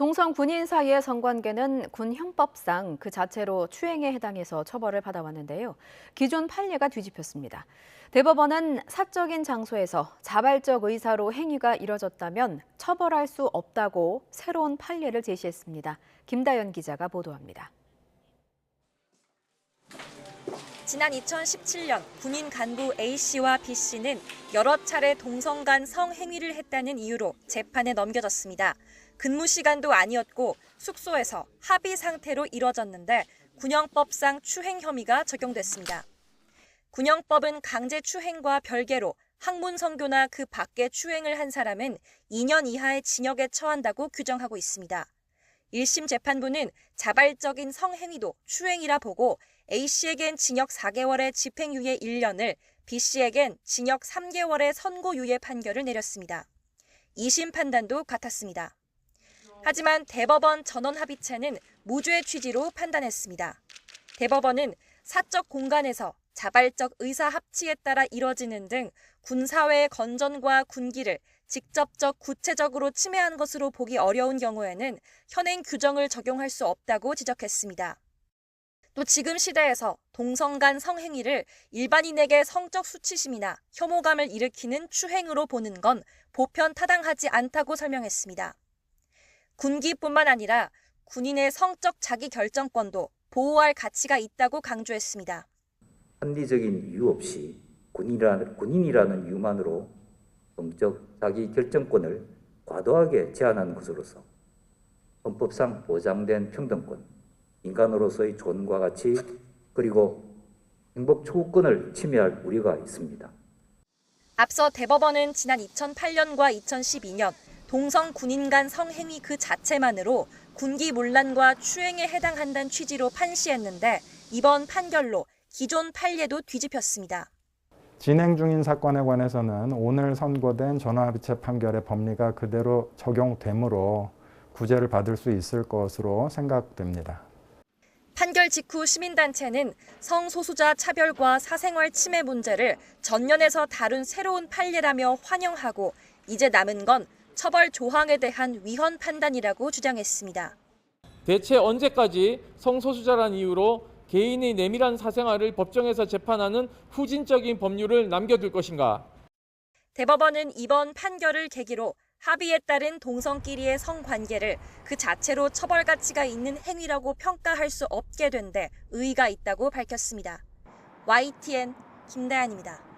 동성 군인 사이의 성관계는 군 형법상 그 자체로 추행에 해당해서 처벌을 받아왔는데요. 기존 판례가 뒤집혔습니다. 대법원은 사적인 장소에서 자발적 의사로 행위가 이뤄졌다면 처벌할 수 없다고 새로운 판례를 제시했습니다. 김다연 기자가 보도합니다. 지난 2017년 군인 간부 A씨와 B씨는 여러 차례 동성 간 성행위를 했다는 이유로 재판에 넘겨졌습니다. 근무 시간도 아니었고 숙소에서 합의 상태로 이뤄졌는데 군형법상 추행 혐의가 적용됐습니다. 군형법은 강제 추행과 별개로 학문 성교나 그 밖의 추행을 한 사람은 2년 이하의 징역에 처한다고 규정하고 있습니다. 1심 재판부는 자발적인 성행위도 추행이라 보고 A씨에겐 징역 4개월의 집행유예 1년을, B씨에겐 징역 3개월의 선고유예 판결을 내렸습니다. 2심 판단도 같았습니다. 하지만 대법원 전원합의체는 무죄 취지로 판단했습니다. 대법원은 사적 공간에서 자발적 의사 합치에 따라 이뤄지는 등 군사회의 건전과 군기를 직접적 구체적으로 침해한 것으로 보기 어려운 경우에는 현행 규정을 적용할 수 없다고 지적했습니다. 또 지금 시대에서 동성 간 성행위를 일반인에게 성적 수치심이나 혐오감을 일으키는 추행으로 보는 건 보편 타당하지 않다고 설명했습니다. 군기뿐만 아니라 군인의 성적 자기 결정권도 보호할 가치가 있다고 강조했습니다. 합리적인 이유 없이 군인이라는 이유만으로 성적 자기 결정권을 과도하게 제한하는 것으로서 헌법상 보장된 평등권, 인간으로서의 존과 가치, 그리고 행복 초구권을 침해할 우려가 있습니다. 앞서 대법원은 지난 2008년과 2012년 동성 군인 간 성행위 그 자체만으로 군기문란과 추행에 해당한다는 취지로 판시했는데 이번 판결로 기존 판례도 뒤집혔습니다. 진행 중인 사건에 관해서는 오늘 선고된 전원합의체 판결의 법리가 그대로 적용되므로 구제를 받을 수 있을 것으로 생각됩니다. 판결 직후 시민단체는 성소수자 차별과 사생활 침해 문제를 전면에서 다룬 새로운 판례라며 환영하고 이제 남은 건 처벌 조항에 대한 위헌 판단이라고 주장했습니다. 대체 언제까지 성소수자란 이유로 개인의 내밀한 사생활을 법정에서 재판하는 후진적인 법률을 남겨둘 것인가? 대법원은 이번 판결을 계기로 합의에 따른 동성끼리의 성관계를 그 자체로 처벌 가치가 있는 행위라고 평가할 수 없게 된 데 의의가 있다고 밝혔습니다. YTN 김다연입니다.